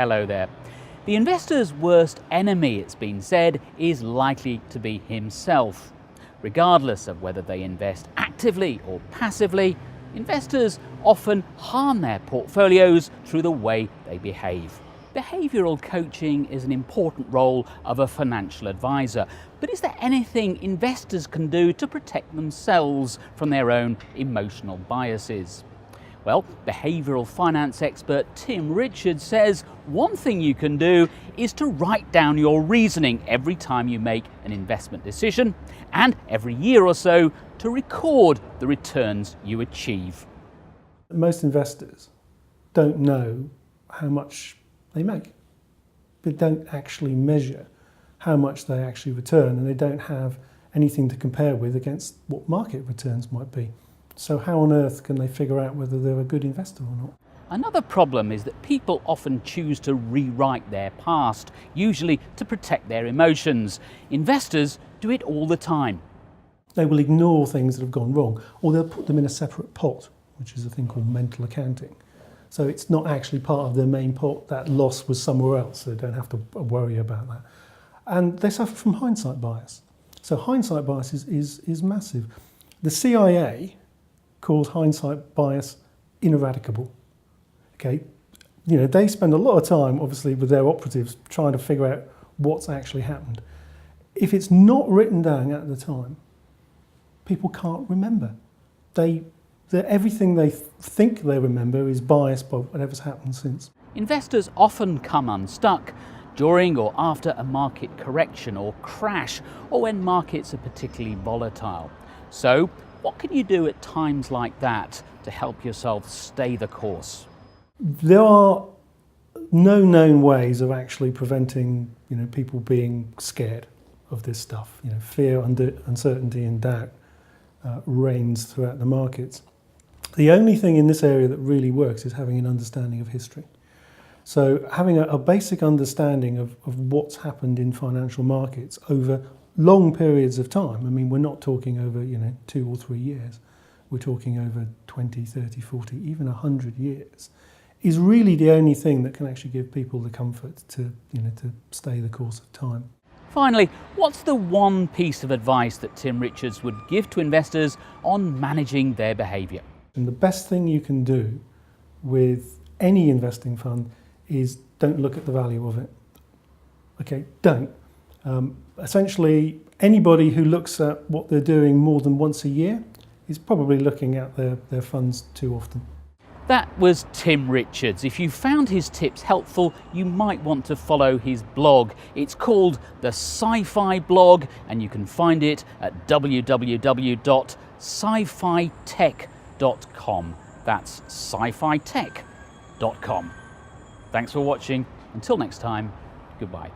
hello there. The investor's worst enemy, it's been said, is likely to be himself. Regardless of whether they invest actively or passively, investors often harm their portfolios through the way they behave. Behavioural coaching is an important role of a financial advisor, but is there anything investors can do to protect themselves from their own emotional biases? Well, behavioural finance expert Tim Richards says one thing you can do is to write down your reasoning every time you make an investment decision, and every year or so to record the returns you achieve. Most investors don't know how much they make. They don't actually measure how much they actually return, and they don't have anything to compare with against what market returns might be. So how on earth can they figure out whether they're a good investor or not? Another problem is that people often choose to rewrite their past, usually to protect their emotions. Investors do it all the time. They will ignore things that have gone wrong, or they'll put them in a separate pot, which is a thing called mental accounting. So it's not actually part of their main pot. That loss was somewhere else, so they don't have to worry about that. And they suffer from hindsight bias. So hindsight bias is massive. The CIA calls hindsight bias ineradicable. Okay, they spend a lot of time, obviously, with their operatives trying to figure out what's actually happened. If it's not written down at the time, people can't remember. Everything they think they remember is biased by whatever's happened since. Investors often come unstuck during or after a market correction or crash, or when markets are particularly volatile. So, what can you do at times like that to help yourself stay the course? There are no known ways of actually preventing, people being scared of this stuff. Fear, uncertainty, and doubt reigns throughout the markets. The only thing in this area that really works is having an understanding of history. So having a basic understanding of what's happened in financial markets over long periods of time. I mean, we're not talking over 2 or 3 years. We're talking over 20, 30, 40, even 100 years, is really the only thing that can actually give people the comfort to stay the course of time. Finally, what's the one piece of advice that Tim Richards would give to investors on managing their behaviour? And the best thing you can do with any investing fund is don't look at the value of it. Okay, don't. Essentially, anybody who looks at what they're doing more than once a year is probably looking at their funds too often. That was Tim Richards. If you found his tips helpful, you might want to follow his blog. It's called The Sci-Fi Blog, and you can find it at www.scifitech.com. That's scifitech.com. Thanks for watching. Until next time, goodbye.